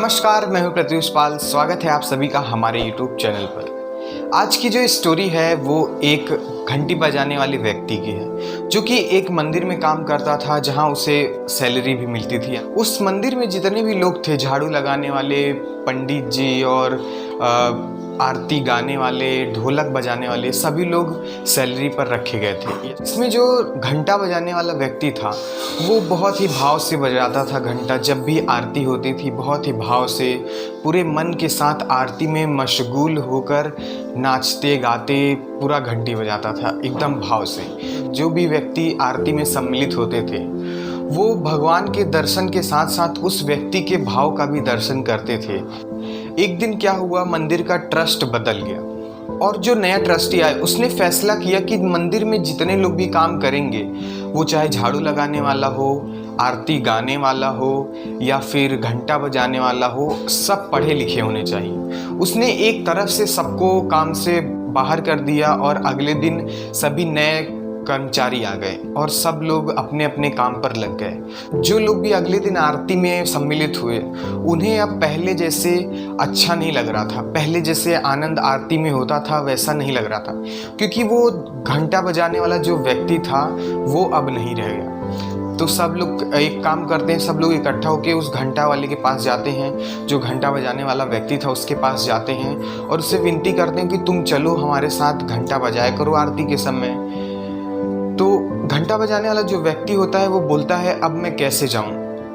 नमस्कार, मैं हूं प्रत्युष पाल। स्वागत है आप सभी का हमारे YouTube चैनल पर। आज की जो स्टोरी है वो एक घंटी बजाने वाले व्यक्ति की है, जो कि एक मंदिर में काम करता था जहां उसे सैलरी भी मिलती थी। उस मंदिर में जितने भी लोग थे, झाड़ू लगाने वाले, पंडित जी और आरती गाने वाले, ढोलक बजाने वाले, सभी लोग सैलरी पर रखे गए थे। इसमें जो घंटा बजाने वाला व्यक्ति था वो बहुत ही भाव से बजाता था घंटा। जब भी आरती होती थी बहुत ही भाव से, पूरे मन के साथ आरती में मशगूल होकर नाचते गाते पूरा घंटी बजाता था एकदम भाव से। जो भी व्यक्ति आरती में सम्मिलित होते थे वो भगवान के दर्शन के साथ साथ उस व्यक्ति के भाव का भी दर्शन करते थे। एक दिन क्या हुआ, मंदिर का ट्रस्ट बदल गया और जो नया ट्रस्टी आया उसने फैसला किया कि मंदिर में जितने लोग भी काम करेंगे, वो चाहे झाड़ू लगाने वाला हो, आरती गाने वाला हो या फिर घंटा बजाने वाला हो, सब पढ़े लिखे होने चाहिए। उसने एक तरफ से सबको काम से बाहर कर दिया और अगले दिन सभी नए कर्मचारी आ गए और सब लोग अपने अपने काम पर लग गए। जो लोग भी अगले दिन आरती में सम्मिलित हुए उन्हें अब पहले जैसे अच्छा नहीं लग रहा था, पहले जैसे आनंद आरती में होता था वैसा नहीं लग रहा था, क्योंकि वो घंटा बजाने वाला जो व्यक्ति था वो अब नहीं रह गया। तो सब लोग एक काम करते हैं, सब लोग इकट्ठा होकर उस घंटा वाले के पास जाते हैं, जो घंटा बजाने वाला व्यक्ति था उसके पास जाते हैं और उससे विनती करते हैं कि तुम चलो हमारे साथ घंटा बजाया करो आरती के समय। तो घंटा बजाने वाला जो व्यक्ति होता है वो बोलता है, अब मैं कैसे जाऊं?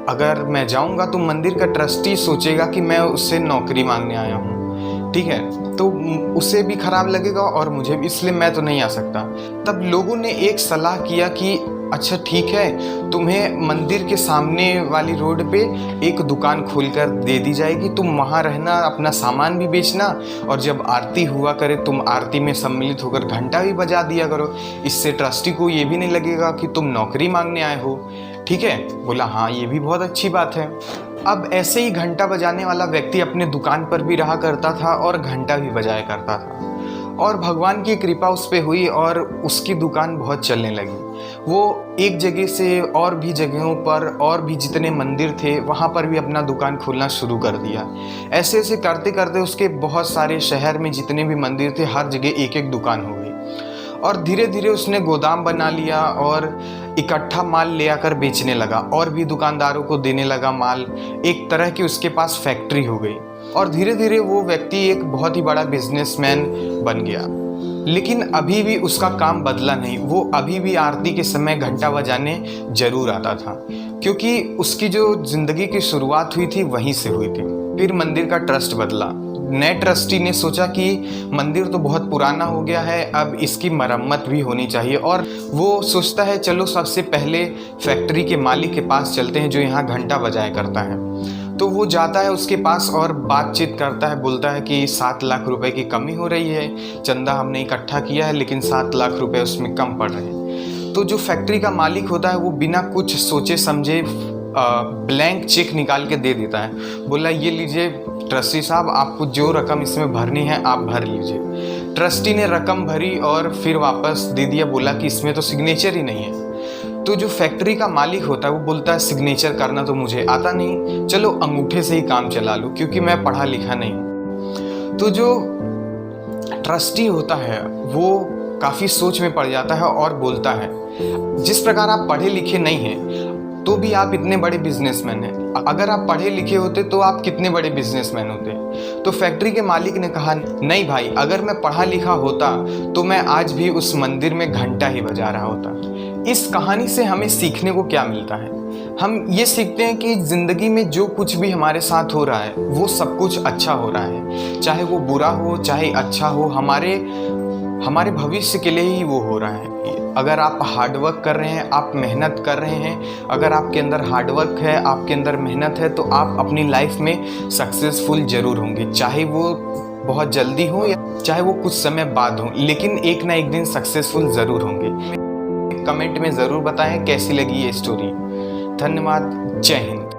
अगर मैं जाऊंगा तो मंदिर का ट्रस्टी सोचेगा कि मैं उससे नौकरी मांगने आया हूं, ठीक है, तो उसे भी खराब लगेगा और मुझे भी, इसलिए मैं तो नहीं आ सकता। तब लोगों ने एक सलाह किया कि अच्छा ठीक है, तुम्हें मंदिर के सामने वाली रोड पे एक दुकान खोलकर दे दी जाएगी, तुम वहाँ रहना, अपना सामान भी बेचना और जब आरती हुआ करे तुम आरती में सम्मिलित होकर घंटा भी बजा दिया करो। इससे ट्रस्टी को ये भी नहीं लगेगा कि तुम नौकरी मांगने आए हो। ठीक है, बोला हाँ ये भी बहुत अच्छी बात है। अब ऐसे ही घंटा बजाने वाला व्यक्ति अपने दुकान पर भी रहा करता था और घंटा भी बजाया करता था और भगवान की कृपा उस पर हुई और उसकी दुकान बहुत चलने लगी। वो एक जगह से और भी जगहों पर और भी जितने मंदिर थे वहाँ पर भी अपना दुकान खोलना शुरू कर दिया। ऐसे ऐसे करते करते उसके बहुत सारे शहर में जितने भी मंदिर थे हर जगह एक एक दुकान हो गई और धीरे धीरे उसने गोदाम बना लिया और इकट्ठा माल ले आकर बेचने लगा और भी दुकानदारों को देने लगा माल। एक तरह की उसके पास फैक्ट्री हो गई और धीरे धीरे वो व्यक्ति एक बहुत ही बड़ा बिजनेसमैन बन गया। लेकिन अभी भी उसका काम बदला नहीं, वो अभी भी आरती के समय घंटा बजाने जरूर आता था, क्योंकि उसकी जो जिंदगी की शुरुआत हुई थी वहीं से हुई थी। फिर मंदिर का ट्रस्ट बदला। नए ट्रस्टी ने सोचा कि मंदिर तो बहुत पुराना हो गया है, अब इसकी मरम्मत भी होनी चाहिए और वो सोचता है चलो सबसे पहले फैक्ट्री के मालिक के पास चलते हैं जो यहाँ घंटा बजाया करता है। तो वो जाता है उसके पास और बातचीत करता है, बोलता है कि 7 लाख रुपए की कमी हो रही है, चंदा हमने इकट्ठा किया है लेकिन 7 लाख रुपए उसमें कम पड़ रहे हैं। तो जो फैक्ट्री का मालिक होता है वो बिना कुछ सोचे समझे ब्लैंक चेक निकाल के दे देता है। बोला ये लीजिए ट्रस्टी साहब, आपको जो रकम इसमें भरनी है आप भर लीजिए। ट्रस्टी ने रकम भरी और फिर वापस दे दिया, बोला कि इसमें तो सिग्नेचर ही नहीं है। तो जो फैक्ट्री का मालिक होता है वो बोलता है सिग्नेचर करना तो मुझे आता नहीं, चलो अंगूठे से ही काम चला लूँ क्योंकि मैं पढ़ा लिखा नहीं। तो जो ट्रस्टी होता है वो काफ़ी सोच में पड़ जाता है और बोलता है जिस प्रकार आप पढ़े लिखे नहीं हैं तो भी आप इतने बड़े बिजनेसमैन हैं, अगर आप पढ़े लिखे होते तो आप कितने बड़े बिजनेसमैन होते। तो फैक्ट्री के मालिक ने कहा नहीं भाई, अगर मैं पढ़ा लिखा होता तो मैं आज भी उस मंदिर में घंटा ही बजा रहा होता। इस कहानी से हमें सीखने को क्या मिलता है? हम ये सीखते हैं कि ज़िंदगी में जो कुछ भी हमारे साथ हो रहा है वो सब कुछ अच्छा हो रहा है, चाहे वो बुरा हो चाहे अच्छा हो, हमारे भविष्य के लिए ही वो हो रहा है। अगर आप हार्डवर्क कर रहे हैं, आप मेहनत कर रहे हैं, अगर आपके अंदर हार्डवर्क है, आपके अंदर मेहनत है, तो आप अपनी लाइफ में सक्सेसफुल ज़रूर होंगे, चाहे वो बहुत जल्दी हो या चाहे वो कुछ समय बाद हो, लेकिन एक ना एक दिन सक्सेसफुल ज़रूर होंगे। कमेंट में ज़रूर बताएं कैसी लगी ये स्टोरी। धन्यवाद, जय हिंद।